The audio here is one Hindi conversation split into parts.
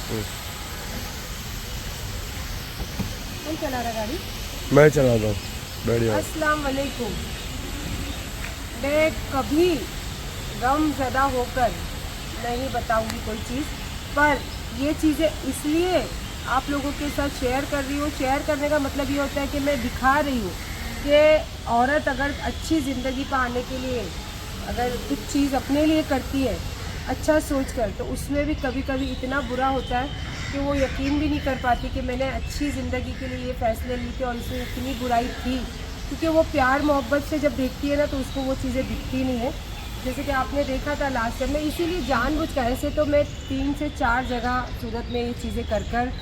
कौन चला रहा गाड़ी? मैं चलाता हूँ। बढ़िया। अस्सलाम वालेकुम। मैं कभी गम ज़दा होकर नहीं बताऊंगी कोई चीज़, पर ये चीज़ें इसलिए आप लोगों के साथ शेयर कर रही हूँ। शेयर करने का मतलब ये होता है कि मैं दिखा रही हूँ कि औरत अगर अच्छी ज़िंदगी पाने के लिए अगर कुछ चीज़ अपने लिए करती है अच्छा सोच कर, तो उसमें भी कभी कभी इतना बुरा होता है कि वो यकीन भी नहीं कर पाती कि मैंने अच्छी ज़िंदगी के लिए ये फ़ैसले लिए थे और इसमें इतनी बुराई थी। क्योंकि वो प्यार मोहब्बत से जब देखती है ना तो उसको वो चीज़ें दिखती नहीं है। जैसे कि आपने देखा था लास्ट टाइम, मैं इसीलिए जानबूझ कर, ऐसे तो मैं 3 से 4 जगह सूरत में ये चीज़ें कर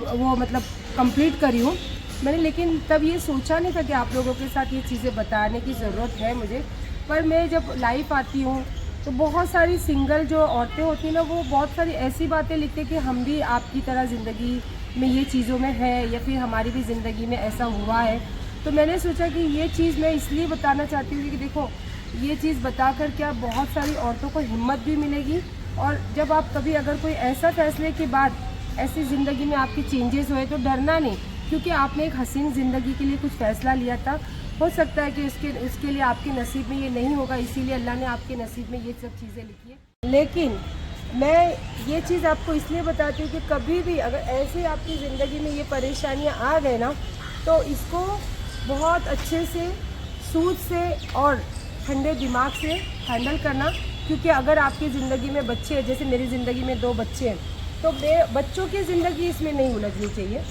वो मतलब कंप्लीट करी हूँ मैंने, लेकिन तब ये सोचा नहीं था कि आप लोगों के साथ ये चीज़ें बताने की ज़रूरत है मुझे। पर मैं जब लाइव आती हूँ तो बहुत सारी सिंगल जो औरतें होती हैं ना, वो बहुत सारी ऐसी बातें लिखते हैं कि हम भी आपकी तरह ज़िंदगी में ये चीज़ों में है या फिर हमारी भी ज़िंदगी में ऐसा हुआ है। तो मैंने सोचा कि ये चीज़ मैं इसलिए बताना चाहती हूँ कि देखो, ये चीज़ बताकर क्या बहुत सारी औरतों को हिम्मत भी मिलेगी। और जब आप कभी अगर कोई ऐसा फैसले के बाद ऐसी ज़िंदगी में आपकी चेंजेस हुए तो डरना नहीं, क्योंकि आपने एक हसीन ज़िंदगी के लिए कुछ फ़ैसला लिया था। हो सकता है कि उसके लिए आपके नसीब में ये नहीं होगा, इसीलिए अल्लाह ने आपके नसीब में ये सब चीज़ें लिखी है। लेकिन मैं ये चीज़ आपको इसलिए बताती हूँ कि कभी भी अगर ऐसे आपकी ज़िंदगी में ये परेशानियाँ आ गए ना, तो इसको बहुत अच्छे से सूझ से और ठंडे दिमाग से हैंडल करना। क्योंकि अगर आपकी ज़िंदगी में बच्चे हैं, जैसे मेरी ज़िंदगी में 2 बच्चे हैं, तो बच्चों की ज़िंदगी इसमें नहीं उलझनी चाहिए।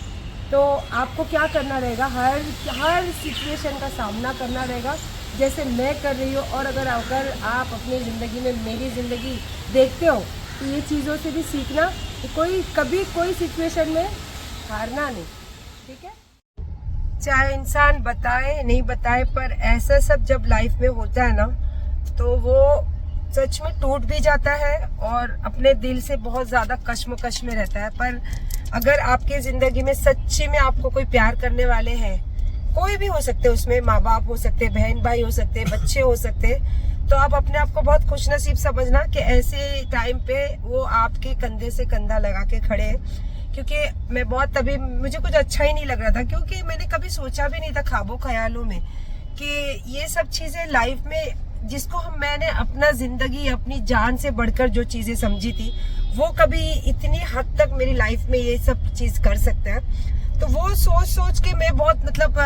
तो आपको क्या करना रहेगा, हर सिचुएशन का सामना करना रहेगा जैसे मैं कर रही हूँ। और अगर आप अपनी ज़िंदगी में मेरी ज़िंदगी देखते हो तो ये चीज़ों से भी सीखना कि कभी कोई सिचुएशन में हारना नहीं, ठीक है। चाहे इंसान बताए नहीं बताए, पर ऐसा सब जब लाइफ में होता है ना तो वो सच में टूट भी जाता है और अपने दिल से बहुत ज़्यादा कश्मकश में रहता है। पर अगर आपकी ज़िंदगी में सच्ची में आपको कोई प्यार करने वाले हैं, कोई भी हो सकते हैं, उसमें माँ बाप हो सकते, बहन भाई हो सकते, बच्चे हो सकते, तो आप अपने आप को बहुत खुशनसीब समझना कि ऐसे टाइम पे वो आपके कंधे से कंधा लगा के खड़े हैं। क्योंकि मैं बहुत तभी मुझे कुछ अच्छा ही नहीं लग रहा था, क्योंकि मैंने कभी सोचा भी नहीं था ख्वाबों ख्यालों में कि ये सब चीज़ें लाइफ में जिसको मैंने अपना जिंदगी अपनी जान से बढ़कर जो चीजें समझी थी, वो कभी इतनी हद तक मेरी लाइफ में ये सब चीज कर सकता है। तो वो सोच के मैं बहुत मतलब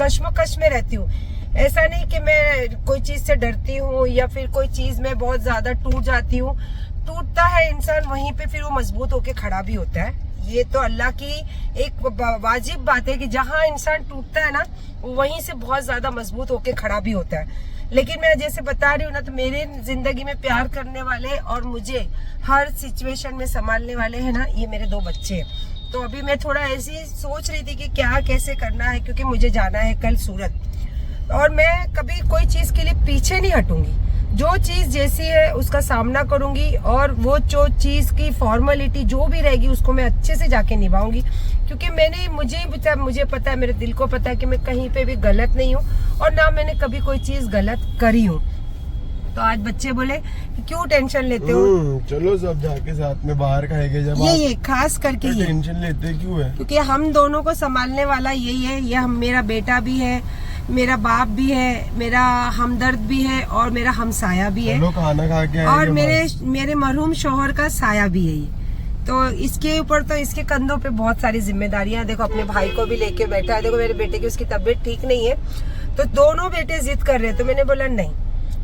कश्मकश में रहती हूँ। ऐसा नहीं कि मैं कोई चीज से डरती हूँ या फिर कोई चीज में बहुत ज्यादा टूट जाती हूँ। टूटता है इंसान वहीं पे, फिर वो मजबूत होके खड़ा भी होता है। ये तो अल्लाह की एक वाजिब बात है कि जहाँ इंसान टूटता है ना, वहीं से बहुत ज्यादा मजबूत होके खड़ा भी होता है। लेकिन मैं जैसे बता रही हूँ ना, तो मेरे जिंदगी में प्यार करने वाले और मुझे हर सिचुएशन में संभालने वाले हैं ना, ये मेरे 2 बच्चे हैं। तो अभी मैं थोड़ा ऐसी सोच रही थी कि क्या कैसे करना है, क्योंकि मुझे जाना है कल सूरत। और मैं कभी कोई चीज के लिए पीछे नहीं हटूंगी। जो चीज जैसी है उसका सामना करूंगी और वो जो चीज की फॉर्मेलिटी जो भी रहेगी उसको मैं अच्छे से जाके निभाऊंगी। क्योंकि मुझे पता है, मेरे दिल को पता है कि मैं कहीं पे भी गलत नहीं हूँ और ना मैंने कभी कोई चीज गलत करी हूँ। तो आज बच्चे बोले कि क्यों टेंशन लेते हो, चलो सब जाके साथ में बाहर खाएंगे। जब ये खास करके ये टेंशन लेते क्यों है, क्योंकि हम दोनों को संभालने वाला यही है। ये मेरा बेटा भी है, मेरा बाप भी है, मेरा हमदर्द भी है और मेरा हमसाया भी है। खाना खा के और मेरे मरहूम शौहर का साया भी है ये। तो इसके ऊपर तो इसके कंधों पे बहुत सारी जिम्मेदारियां। देखो अपने भाई को भी लेके बैठा है। देखो मेरे बेटे की उसकी तबीयत ठीक नहीं है, तो दोनों बेटे जिद कर रहे हैं। तो मैंने बोला नहीं,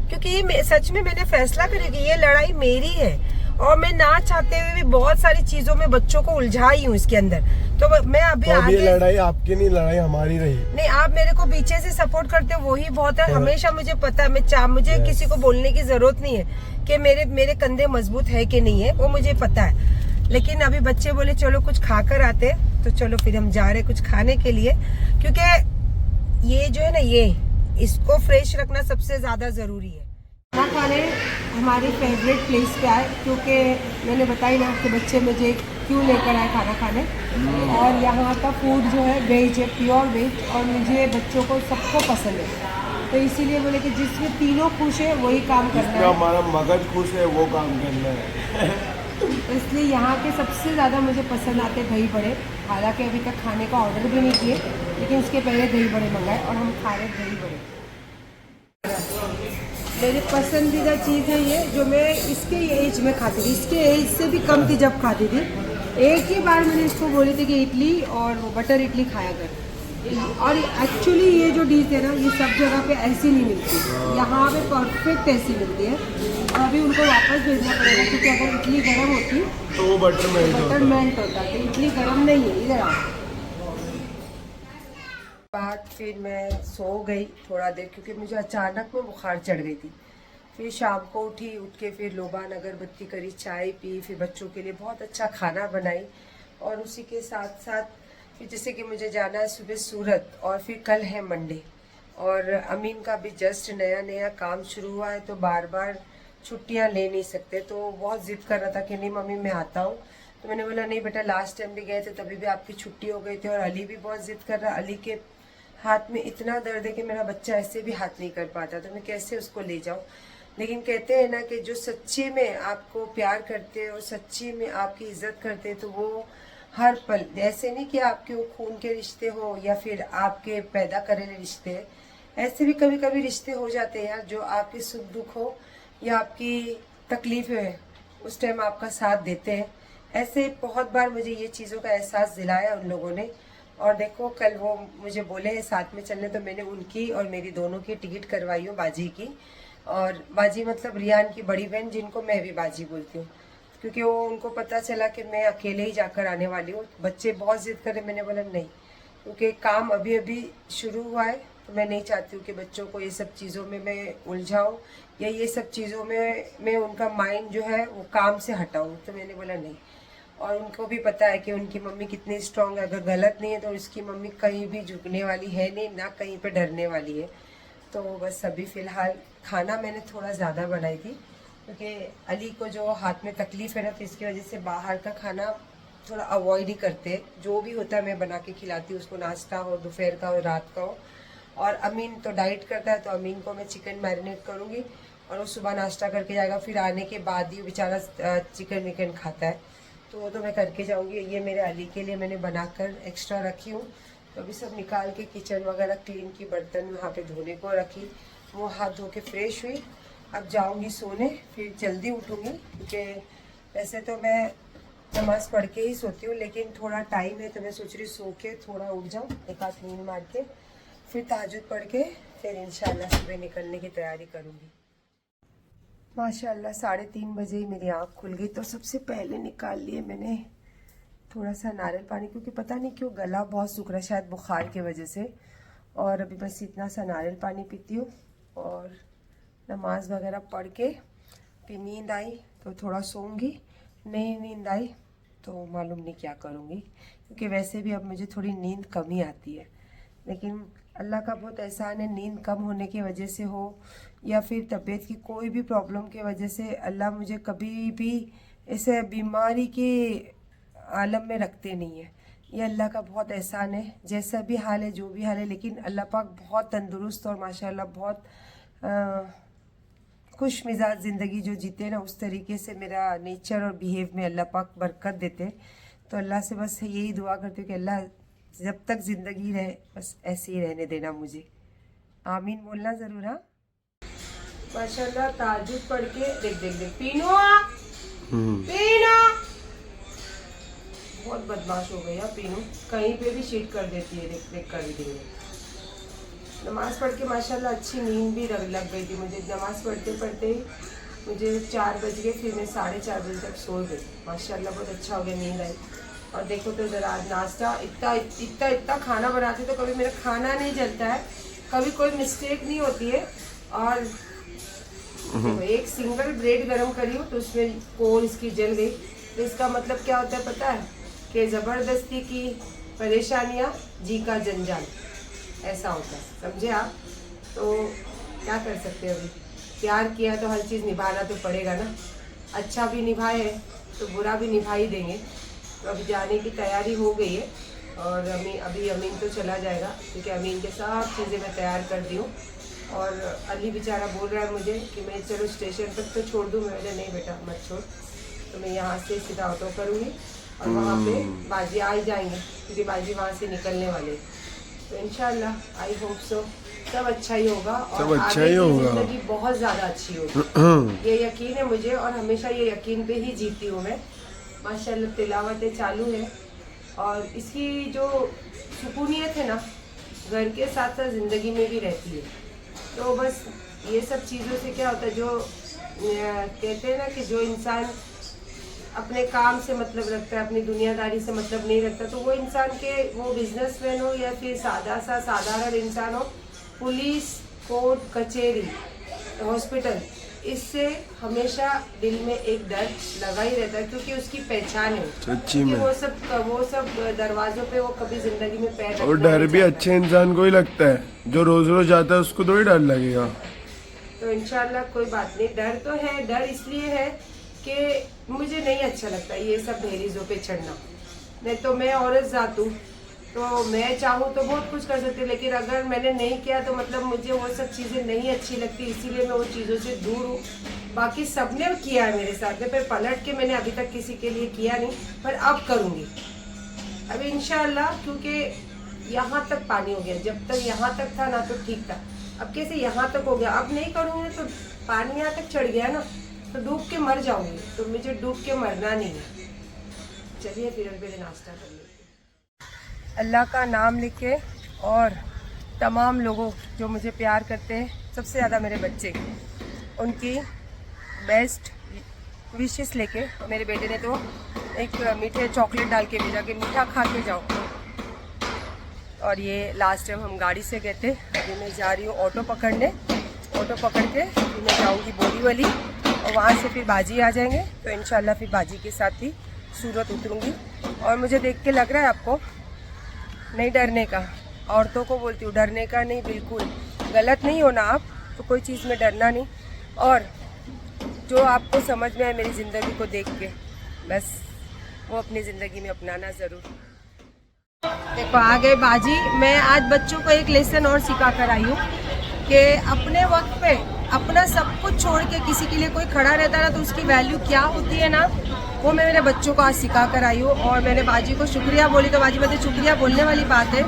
क्योंकि ये सच में मैंने फैसला करा कि ये लड़ाई मेरी है और मैं ना चाहते हुए भी बहुत सारी चीजों में बच्चों को उलझाई हूँ इसके अंदर। तो मैं अभी तो आगे लड़ाई आपकी नहीं, लड़ाई हमारी रही। नहीं, आप मेरे को पीछे से सपोर्ट करते हो वही बहुत है। हमेशा मुझे पता है, मुझे किसी को बोलने की जरूरत नहीं है कि मेरे कंधे मजबूत है कि नहीं है, वो मुझे पता है। लेकिन अभी बच्चे बोले चलो कुछ खाकर आते, तो चलो फिर हम जा रहे कुछ खाने के लिए। क्योंकि ये जो है ना, ये इसको फ्रेश रखना सबसे ज्यादा जरूरी है। खाना खाने हमारी फेवरेट प्लेस क्या है, क्योंकि मैंने बताई ना कि बच्चे मुझे क्यों लेकर आए खाना खाने। और यहाँ का फूड जो है वेज है, प्योर वेज, और मुझे बच्चों को सबको पसंद है। तो इसीलिए बोले कि जिसमें तीनों खुश है वही काम करना है। हमारा मगज खुश है वो काम करना है। तो इसलिए यहाँ के सबसे ज़्यादा मुझे पसंद आते दही बड़े। हालांकि अभी तक खाने का ऑर्डर भी नहीं किए, लेकिन उसके पहले दही बड़े मंगाए और हम खा रहे दही बड़े। मेरी पसंदीदा चीज़ है ये, जो मैं इसके एज में खाती थी, इसके एज से भी कम थी जब खाती थी। एक ही बार मैंने इसको बोली थी कि इडली और वो बटर इडली खाया कर। और एक्चुअली ये जो डिश है ना, ये सब जगह पे ऐसी नहीं मिलती, यहाँ पे परफेक्ट ऐसी मिलती है। और अभी उनको वापस भेजना पड़ेगा, क्योंकि अगर इडली गर्म होती तो वो बटर मेल्ट होता, तो इडली गर्म नहीं है। इधर आओ। बाद फिर मैं सो गई थोड़ा देर, क्योंकि मुझे अचानक में बुखार चढ़ गई थी। फिर शाम को उठी, उठ के फिर लोबान अगरबत्ती करी, चाय पी, फिर बच्चों के लिए बहुत अच्छा खाना बनाई। और उसी के साथ साथ फिर जैसे कि मुझे जाना है सुबह सूरत, और फिर कल है मंडे, और अमीन का भी जस्ट नया नया काम शुरू हुआ है, तो बार बार छुट्टियां ले नहीं सकते। तो बहुत जिद कर रहा था कि नहीं मम्मी मैं आता हूँ। तो मैंने बोला नहीं बेटा, लास्ट टाइम भी गए थे तभी भी आपकी छुट्टी हो गई थी। और अली भी बहुत जिद कर रहा, अली के हाथ में इतना दर्द है कि मेरा बच्चा ऐसे भी हाथ नहीं कर पाता, तो मैं कैसे उसको ले जाऊँ। लेकिन कहते हैं ना कि जो सच्ची में आपको प्यार करते हैं और सच्ची में आपकी इज्जत करते हैं, तो वो हर पल, ऐसे नहीं कि आपके वो खून के रिश्ते हो या फिर आपके पैदा करेले रिश्ते हैं, ऐसे भी कभी कभी रिश्ते हो जाते हैं यार, जो आपके सुख दुख हो या आपकी तकलीफ है उस टाइम आपका साथ देते हैं। ऐसे बहुत बार मुझे ये चीज़ों का एहसास दिलाया उन लोगों ने। और देखो कल वो मुझे बोले साथ में चलने, तो मैंने उनकी और मेरी दोनों की टिकट करवाई हो, बाजी की। और बाजी मतलब रियान की बड़ी बहन, जिनको मैं भी बाजी बोलती हूँ, क्योंकि वो उनको पता चला कि मैं अकेले ही जाकर आने वाली हूँ। बच्चे बहुत जिद करे, मैंने बोला नहीं, क्योंकि काम अभी अभी शुरू हुआ है, तो मैं नहीं चाहती हूँ कि बच्चों को ये सब चीज़ों में मैं उलझाऊँ या ये सब चीज़ों में मैं उनका माइंड जो है वो काम से हटाऊँ। तो मैंने बोला नहीं। और उनको भी पता है कि उनकी मम्मी कितनी स्ट्रांग है, अगर गलत नहीं है तो उसकी मम्मी कहीं भी झुकने वाली है नहीं, ना कहीं पे डरने वाली है। तो बस अभी फ़िलहाल खाना मैंने थोड़ा ज़्यादा बनाई थी, क्योंकि अली को जो हाथ में तकलीफ़ है ना, तो इसकी वजह से बाहर का खाना थोड़ा अवॉइड ही करते। जो भी होता है मैं बना के खिलाती हूँ उसको, नाश्ता हो, दोपहर का हो, रात का हो। और अमीन तो डाइट करता है, तो अमीन को मैं चिकन मैरिनेट करूँगी और वो सुबह नाश्ता करके जाएगा। फिर आने के बाद ही बेचारा चिकन विकन खाता है, तो वो तो मैं करके जाऊँगी। ये मेरे अली के लिए मैंने बनाकर एक्स्ट्रा रखी हूँ। तो अभी सब निकाल के किचन वगैरह क्लीन की, बर्तन वहाँ पे धोने को रखी, वो हाथ धो के फ्रेश हुई। अब जाऊँगी सोने, फिर जल्दी उठूँगी, क्योंकि वैसे तो मैं नमाज़ पढ़ के ही सोती हूँ, लेकिन थोड़ा टाइम है तो मैं सोच रही सो के थोड़ा उठ जाऊँ, एक आध नींद मार के, फिर तहज्जुद पढ़ के फिर इंशाल्लाह सुबह निकलने की तैयारी करूँगी। माशाल्लाह 3:30 बजे ही मेरी आँख खुल गई। तो सबसे पहले निकाल लिए मैंने थोड़ा सा नारियल पानी, क्योंकि पता नहीं क्यों गला बहुत सूख रहा है, शायद बुखार की वजह से। और अभी बस इतना सा नारियल पानी पीती हूँ, और नमाज वगैरह पढ़ के फिर नींद आई तो थोड़ा सोऊंगी, नहीं नींद आई तो मालूम नहीं क्या करूँगी, क्योंकि वैसे भी अब मुझे थोड़ी नींद कम ही आती है। लेकिन अल्लाह का बहुत एहसान है, नींद कम होने की वजह से हो या फिर तबीयत की कोई भी प्रॉब्लम की वजह से, अल्लाह मुझे कभी भी ऐसे बीमारी के आलम में रखते नहीं है। ये अल्लाह का बहुत एहसान है। जैसा भी हाल है, जो भी हाल है, लेकिन अल्लाह पाक बहुत तंदुरुस्त और माशाल्लाह बहुत खुश मिजाज ज़िंदगी जो जीते ना, उस तरीके से मेरा नेचर और बिहेव में अल्लाह पाक बरकत देते। तो अल्लाह से बस यही दुआ करती हूँ कि अल्लाह जब तक ज़िंदगी रहे बस ऐसे ही रहने देना मुझे। आमीन बोलना ज़रूर। हाँ माशाल्लाह तहज्जुद पढ़ के देख देख देख पीनो पीनो बहुत बदमाश हो गई है पीनू, कहीं पे भी शीट कर देती है, देख देख कर देंगे। नमाज़ पढ़ के माशाल्लाह अच्छी नींद भी लग गई थी मुझे। नमाज़ पढ़ते पढ़ते ही मुझे 4 बज गए, फिर मैं 4:30 बजे तक सो गई। माशाल्लाह बहुत अच्छा हो गया, नींद आई। और देखो तो ज़रा नाश्ता इतना खाना बनाती तो कभी मेरा खाना नहीं जलता है, कभी कोई मिस्टेक नहीं होती है। और तो एक सिंगल ब्रेड गरम करी हूँ तो उसमें कोल इसकी जल गई। तो इसका मतलब क्या होता है पता है, कि ज़बरदस्ती की परेशानियाँ जी का जंजाल, ऐसा होता है, समझे आप। तो क्या कर सकते हैं, अभी प्यार किया तो हर चीज़ निभाना तो पड़ेगा ना। अच्छा भी निभाए तो बुरा भी निभा ही देंगे। तो अभी जाने की तैयारी हो गई है, और अभी अमीन तो चला जाएगा, क्योंकि अमीन के सब चीज़ें मैं तैयार कर दी हूँ। और अली बेचारा बोल रहा है मुझे कि मैं चलो स्टेशन तक तो छोड़ दूँ। मैं बोला नहीं बेटा मत छोड़, तो मैं यहाँ से सीधा ऑटो करूँगी और वहाँ पे बाजी आ ही जाएंगे, क्योंकि बाजी वहाँ से निकलने वाले। तो इंशाल्लाह आई होप सो सब अच्छा ही होगा सब और अच्छा आगे ही की होगा। जिंदगी बहुत ज़्यादा अच्छी होगी, ये यकीन है मुझे, और हमेशा ये यकीन पे ही जीती हूँ मैं। माशाल्लाह तिलावतें चालू है और इसकी जो सुकूनियत है ना, घर के साथ साथ ज़िंदगी में भी रहती है। तो बस ये सब चीज़ों से क्या होता है, जो कहते हैं ना कि जो इंसान अपने काम से मतलब रखता है, अपनी दुनियादारी से मतलब नहीं रखता, तो वो इंसान के, वो बिजनेसमैन हो या फिर साधारण इंसान हो, पुलिस, कोर्ट, कचहरी, हॉस्पिटल, इससे हमेशा दिल में एक डर लगा ही रहता है, क्योंकि उसकी पहचान है। सच्ची में। वो सब दरवाजों पे वो कभी जिंदगी में पैर और रखना डर नहीं भी चाहता। अच्छे इंसान को ही लगता है, जो रोज रोज आता है उसको थोड़ी डर लगेगा। तो इंशाल्लाह कोई बात नहीं, डर तो है, डर इसलिए है कि मुझे नहीं अच्छा लगता ये सब दहलीजों पे चढ़ना। नहीं तो मैं औरत जात हूँ, तो मैं चाहूँ तो बहुत कुछ कर सकती हूँ, लेकिन अगर मैंने नहीं किया तो मतलब मुझे वो सब चीज़ें नहीं अच्छी लगती, इसीलिए मैं वो चीज़ों से दूर हूँ। बाकी सबने किया है मेरे साथ में, पर पलट के मैंने अभी तक किसी के लिए किया नहीं, पर अब करूँगी अभी इंशाल्लाह, क्योंकि यहाँ तक पानी हो गया। जब तक यहाँ तक था ना तो ठीक था, अब कैसे यहाँ तक हो गया, अब नहीं करूँगी तो पानी यहाँ तक चढ़ गया ना, तो डूब के मर जाऊंगी, तो मुझे डूब के मरना नहीं है। चलिए फिर पहले नाश्ता कर लेते हैं। अल्लाह का नाम लेके और तमाम लोगों जो मुझे प्यार करते हैं, सबसे ज़्यादा मेरे बच्चे, उनकी बेस्ट विशेस लेके मेरे बेटे ने तो एक मीठे चॉकलेट डाल के भेजा कि मीठा खा के जाओ। और ये लास्ट टाइम हम गाड़ी से गए थे, अभी मैं जा रही हूँ ऑटो पकड़ने। ऑटो पकड़ के फिर मैं जाऊँगी बोरीवली और वहाँ से फिर बाजी आ जाएंगे, तो इंशाल्लाह फिर बाजी के साथ ही सूरत उतरूँगी। और मुझे देख के लग रहा है आपको नहीं डरने का, औरतों को बोलती हूँ डरने का नहीं, बिल्कुल गलत नहीं होना आप, तो कोई चीज़ में डरना नहीं। और जो आपको समझ में आए मेरी ज़िंदगी को देख के, बस वो अपनी ज़िंदगी में अपनाना ज़रूर। देखो आ गए बाजी। मैं आज बच्चों को एक लेसन और सिखा कर आई हूँ कि अपने वक्त पे अपना सब कुछ छोड़ के किसी के लिए कोई खड़ा रहता है ना, तो उसकी वैल्यू क्या होती है ना, वो मैं मेरे बच्चों को आज सिखा कर आई हूँ। और मैंने बाजी को शुक्रिया बोली, तो बाजी बोलते शुक्रिया बोलने वाली बात है,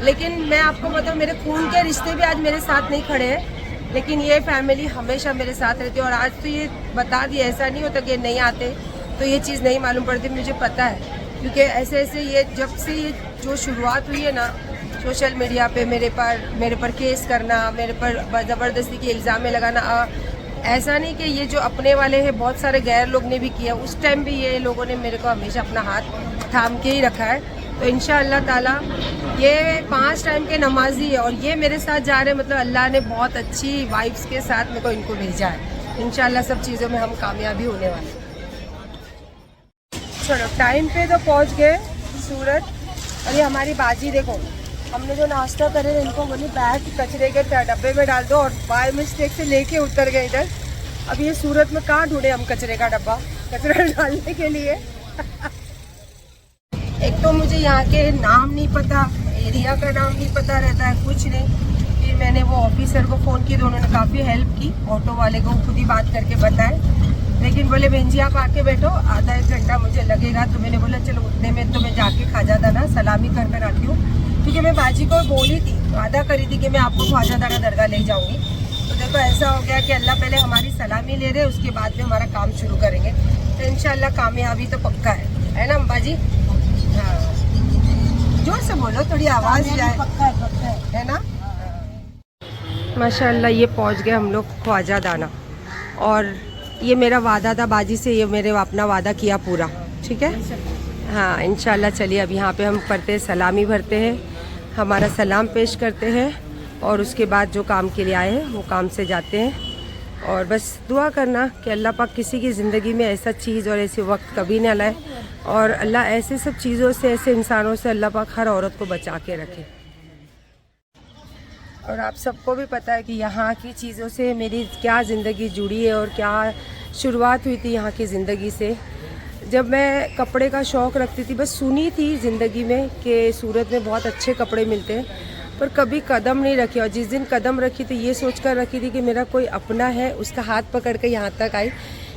लेकिन मैं आपको बताऊँ मेरे खून के रिश्ते भी आज मेरे साथ नहीं खड़े हैं, लेकिन ये फैमिली हमेशा मेरे साथ रहती है। और आज तो ये बता दिया, ऐसा नहीं होता कि नहीं आते तो ये चीज़ नहीं मालूम पड़ती, मुझे पता है, क्योंकि ऐसे ऐसे ये जब से ये जो शुरुआत हुई है ना सोशल मीडिया पे मेरे पर केस करना, मेरे पर ज़बरदस्ती के इल्ज़ाम लगाना, ऐसा नहीं कि ये जो अपने वाले हैं, बहुत सारे गैर लोग ने भी किया। उस टाइम भी ये लोगों ने मेरे को हमेशा अपना हाथ थाम के ही रखा है। तो इंशाअल्लाह ताला ये 5 टाइम के नमाजी है और ये मेरे साथ जा रहे हैं, मतलब अल्लाह ने बहुत अच्छी वाइब्स के साथ मेरे को इनको भेजा है। इंशाअल्लाह सब चीज़ों में हम कामयाबी होने वाले हैं। चलो टाइम पे तो पहुंच गए सूरत। और ये हमारी बाजी देखो, हमने जो नाश्ता करे इनको बोली बैग कचरे के डब्बे में डाल दो, और बाय मिस्टेक से लेके उतर गए इधर। अब ये सूरत में कहाँ ढूंढे हम कचरे का डब्बा कचरा डालने के लिए। एक तो मुझे यहाँ के नाम नहीं पता, एरिया का नाम नहीं पता रहता है, कुछ नहीं। फिर मैंने वो ऑफिसर को फ़ोन किया, तो उन्होंने काफ़ी हेल्प की, ऑटो वाले को खुद ही बात करके बताए, लेकिन बोले बहन जी आप आके बैठो, आधा 1 घंटा मुझे लगेगा। तो मैंने बोला चलो उतने में तो मैं जाके खाजा दाना सलामी कर कर आती हूँ, क्योंकि मैं बाजी को बोली थी, वादा करी थी कि मैं आपको ख्वाजा दाना दरगाह ले जाऊँगी। तो देखो ऐसा हो गया कि अल्लाह पहले हमारी सलामी ले रहे, उसके बाद में हमारा काम शुरू करेंगे। तो इंशाल्लाह कामयाबी तो पक्का है ना बाजी? हाँ जोर से बोलो, थोड़ी आवाज़ जाए, है ना? माशाल्लाह ये पहुँच गए हम लोग ख्वाजा दाना, और ये मेरा वादा था बाजी से, ये मेरे अपना वादा किया पूरा, ठीक है? हाँ इंशाल्लाह। चलिए अब यहाँ पे हम करते हैं, सलामी भरते हैं, हमारा सलाम पेश करते हैं, और उसके बाद जो काम के लिए आए हैं वो काम से जाते हैं। और बस दुआ करना कि अल्लाह पाक किसी की ज़िंदगी में ऐसा चीज़ और ऐसे वक्त कभी ना लाए, और अल्लाह ऐसे सब चीज़ों से, ऐसे इंसानों से अल्लाह पाक हर औरत को बचा के रखे। और आप सबको भी पता है कि यहाँ की चीज़ों से मेरी क्या ज़िंदगी जुड़ी है और क्या शुरुआत हुई थी यहाँ की ज़िंदगी से। जब मैं कपड़े का शौक़ रखती थी, बस सुनी थी ज़िंदगी में कि सूरत में बहुत अच्छे कपड़े मिलते हैं, पर कभी कदम नहीं रखी। और जिस दिन कदम रखी थी ये सोच कर रखी थी कि मेरा कोई अपना है, उसका हाथ पकड़ के यहाँ तक आई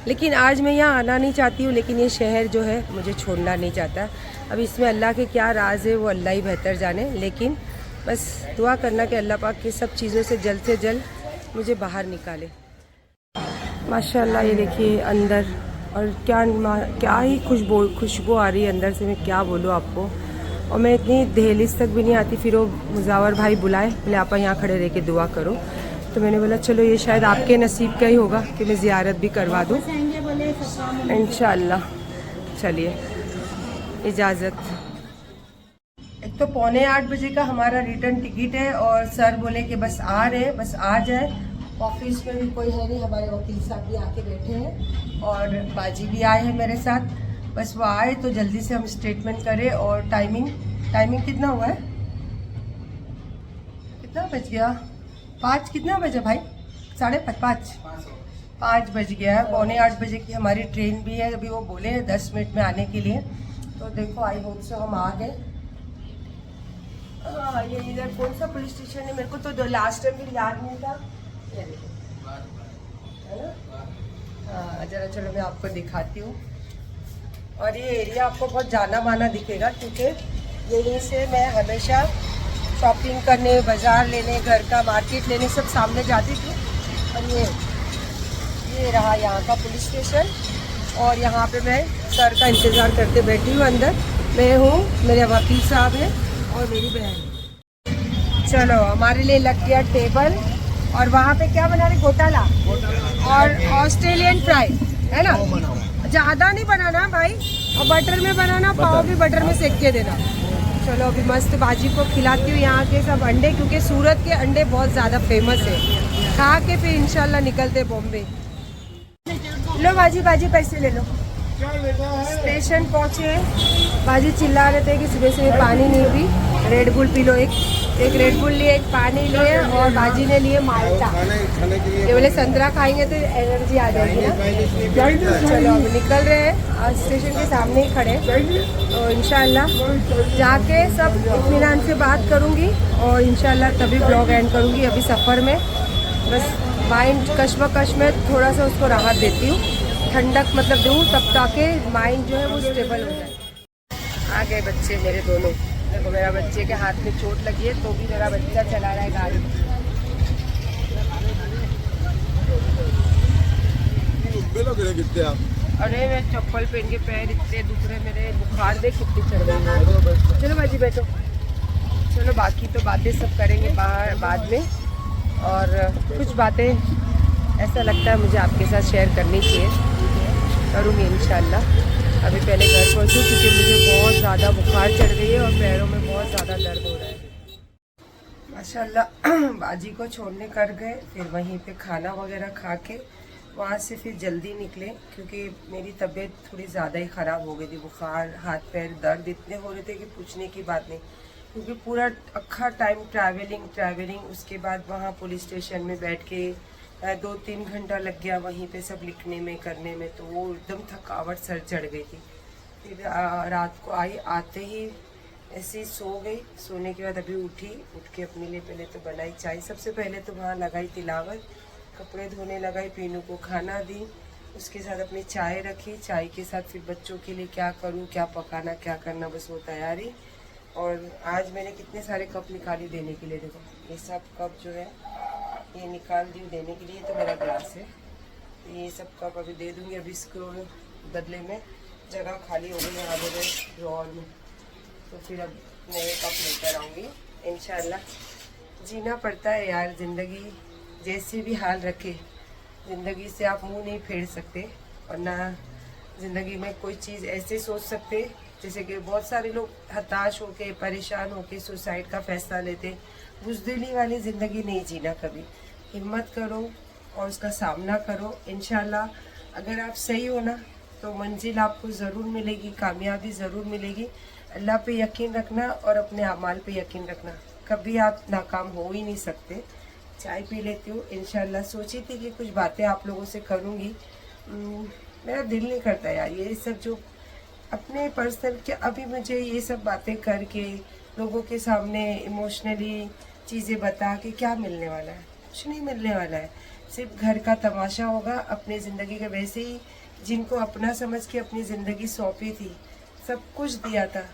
लेकिन आज मैं यहाँ आना नहीं चाहती हूँ, लेकिन ये शहर जो है मुझे छोड़ना नहीं चाहता। अब इसमें अल्लाह के क्या राज है वो अल्लाह ही बेहतर जाने, लेकिन बस दुआ करना कि अल्लाह पाक की सब चीज़ों से जल्द मुझे बाहर निकाले। माशाल्लाह ये देखिए अंदर, और क्या ही खुशबू आ रही है अंदर से, मैं क्या बोलूँ आपको। और मैं इतनी दहलीज तक भी नहीं आती, फिर वो मुजावर भाई बुलाए, बोले आप यहाँ खड़े रह के दुआ करो, तो मैंने बोला चलो ये शायद आपके नसीब का ही होगा कि मैं ज़ियारत भी करवा दूँ इंशाअल्लाह। चलिए इजाज़त। एक तो 7:45 बजे का हमारा रिटर्न टिकट है, और सर बोले कि बस आ रहे हैं, बस आ जाए। ऑफिस में भी कोई है नहीं, हमारे वकील साहब भी आके बैठे हैं और बाजी भी आए हैं मेरे साथ। बस वो आए तो जल्दी से हम स्टेटमेंट करें। और टाइमिंग कितना हुआ है, कितना बज गया? 5 कितना बजे भाई? 5:30 बज गया है। 7:45 बजे की हमारी ट्रेन भी है, अभी वो बोले हैं 10 मिनट में आने के लिए। तो देखो आई होप से हम आ गए। हाँ ये इधर कौन सा पुलिस स्टेशन है, मेरे को तो लास्ट टाइम भी याद नहीं था, है ना? हाँ जरा चलो मैं आपको दिखाती हूँ। और ये एरिया आपको बहुत जाना माना दिखेगा, क्योंकि यहीं से मैं हमेशा शॉपिंग करने, बाज़ार लेने, घर का मार्केट लेने सब सामने जाती थी। और ये रहा यहाँ का पुलिस स्टेशन, और यहाँ पे मैं सर का इंतज़ार करते बैठी हूँ। अंदर मैं हूँ, मेरे वकील साहब हैं और मेरी बहन। चलो हमारे लिए लग गया टेबल, और वहाँ पे क्या बना रहे? घोटाला और ऑस्ट्रेलियन फ्राई, है ना? ज़्यादा नहीं बनाना भाई, और बटर में बनाना, पाव भी बटर में सेक के देना। चलो अभी मस्त बाजी को खिलाती हूँ यहाँ के सब अंडे, क्योंकि सूरत के अंडे बहुत ज़्यादा फेमस है। खा के फिर इंशाल्लाह निकलते बॉम्बे। लो बाजी पैसे ले लो। स्टेशन पहुँचे, बाजी चिल्ला रहे थे कि सुबह से पानी नहीं P, red bull P low. एक रेड बुल लिए, एक पानी लिए, और बाजी ने लिए माल्टा। ये बोले संतरा खाएंगे तो एनर्जी आ जाएगी ना। चलो अब निकल रहे हैं, स्टेशन के सामने ही खड़े, तो इंशाल्लाह जाके सब इत्मीनान से बात करूँगी, और इंशाल्लाह तभी ब्लॉग एंड करूँगी। अभी सफ़र में बस माइंड कश्मकश में थोड़ा सा उसको राहत देती हूँ, ठंडक मतलब दूँ, तब ताकि माइंड जो है वो स्टेबल हो जाए। आ गए बच्चे मेरे दोनों। देखो मेरा बच्चे के हाथ में चोट लगी है, तो भी मेरा बच्चा चला रहा है गाड़ी। अरे मैं चप्पल पहन के पैर इतने दुख रहे मेरे, बुखार देख कितनी चढ़ गई है। चलो बाजी बैठो। चलो बाकी तो बातें सब करेंगे बाहर बाद में, और कुछ बातें ऐसा लगता है मुझे आपके साथ शेयर करनी चाहिए, करूँगी इंशाल्लाह। अभी पहले घर पहुँचूँ, क्योंकि मुझे बहुत ज़्यादा बुखार चढ़ गई है और पैरों में बहुत ज़्यादा दर्द हो रहा है। माशाल्लाह बाजी को छोड़ने कर गए, फिर वहीं पे खाना वगैरह खा के वहाँ से फिर जल्दी निकले, क्योंकि मेरी तबीयत थोड़ी ज़्यादा ही ख़राब हो गई थी। बुखार, हाथ पैर दर्द इतने हो रहे थे कि पूछने की बात नहीं, क्योंकि पूरा अक्खा टाइम ट्रैवलिंग, उसके बाद वहाँ पुलिस स्टेशन में बैठ के 2-3 घंटा लग गया वहीं पे सब लिखने में करने में, तो वो एकदम थकावट सर चढ़ गई थी। फिर रात को आते ही ऐसे ही सो गई। सोने के बाद अभी उठ के अपने लिए पहले तो बनाई चाय, सबसे पहले तो वहाँ लगाई तिलावत, कपड़े धोने लगाई, पीनू को खाना दी, उसके साथ अपनी चाय रखी। चाय के साथ फिर बच्चों के लिए क्या करूँ, क्या पकाना, क्या करना, बस वो तैयारी। और आज मैंने कितने सारे कप निकाली देने के लिए, देखो ये सब कप जो है ये निकाल दी देने के लिए। तो मेरा ग्लास है, तो ये सब कप अभी दे दूँगी। अभी इसको बदले में जगह खाली हो गई यहाँ मेरे ड्रॉर में, तो फिर अब नए कप लेकर आऊँगी इंशाल्लाह। जीना पड़ता है यार, ज़िंदगी जैसे भी हाल रखे, ज़िंदगी से आप मुंह नहीं फेर सकते, और ना ज़िंदगी में कोई चीज़ ऐसे सोच सकते। जैसे कि बहुत सारे लोग हताश होके, परेशान होके सुसाइड का फैसला लेते। बुज़दिली वाली ज़िंदगी नहीं जीना कभी। हिम्मत करो और उसका सामना करो। इंशाल्लाह अगर आप सही हो ना, तो मंजिल आपको ज़रूर मिलेगी, कामयाबी ज़रूर मिलेगी। अल्लाह पे यकीन रखना और अपने अमाल पे यकीन रखना, कभी आप नाकाम हो ही नहीं सकते। चाय पी लेती हूँ इंशाल्लाह। सोची थी कि कुछ बातें आप लोगों से करूँगी, मेरा दिल नहीं करता यार ये सब जो अपने पर्सनल के, अभी मुझे ये सब बातें करके लोगों के सामने इमोशनली चीज़ें बता के क्या मिलने वाला है? कुछ नहीं मिलने वाला है। सिर्फ घर का तमाशा होगा अपनी ज़िंदगी के। वैसे ही जिनको अपना समझ के अपनी ज़िंदगी सौंपी थी, सब कुछ दिया था,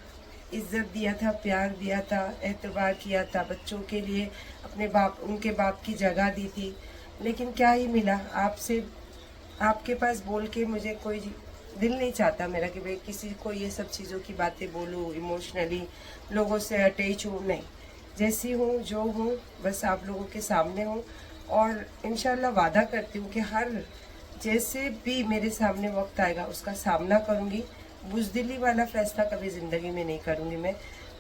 इज्जत दिया था, प्यार दिया था, एतबार किया था, बच्चों के लिए अपने बाप, उनके बाप की जगह दी थी, लेकिन क्या ही मिला आपसे। आपके पास बोल के मुझे कोई दिल नहीं चाहता मेरा कि भाई किसी को ये सब चीज़ों की बातें बोलूँ, इमोशनली लोगों से अटैच हूँ, नहीं। जैसी हूँ, जो हूँ, बस आप लोगों के सामने हूँ। और इंशाल्लाह वादा करती हूँ कि हर जैसे भी मेरे सामने वक्त आएगा उसका सामना करूँगी। बुज़दिली वाला फैसला कभी ज़िंदगी में नहीं करूँगी मैं।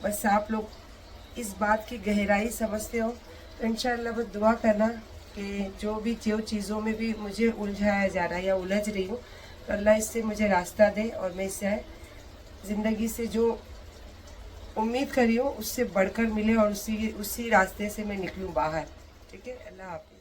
बस आप लोग इस बात की गहराई समझते हो तो इंशाल्लाह बस दुआ करना कि जो चीज़ों में भी मुझे उलझाया जा रहा है या उलझ रही हूँ, तो अल्लाह इससे मुझे रास्ता दे और मैं इससे ज़िंदगी से जो उम्मीद करी हूँ उससे बढ़कर मिले और उसी रास्ते से मैं निकलूँ बाहर। ठीक है, अल्लाह हाफ़िज़।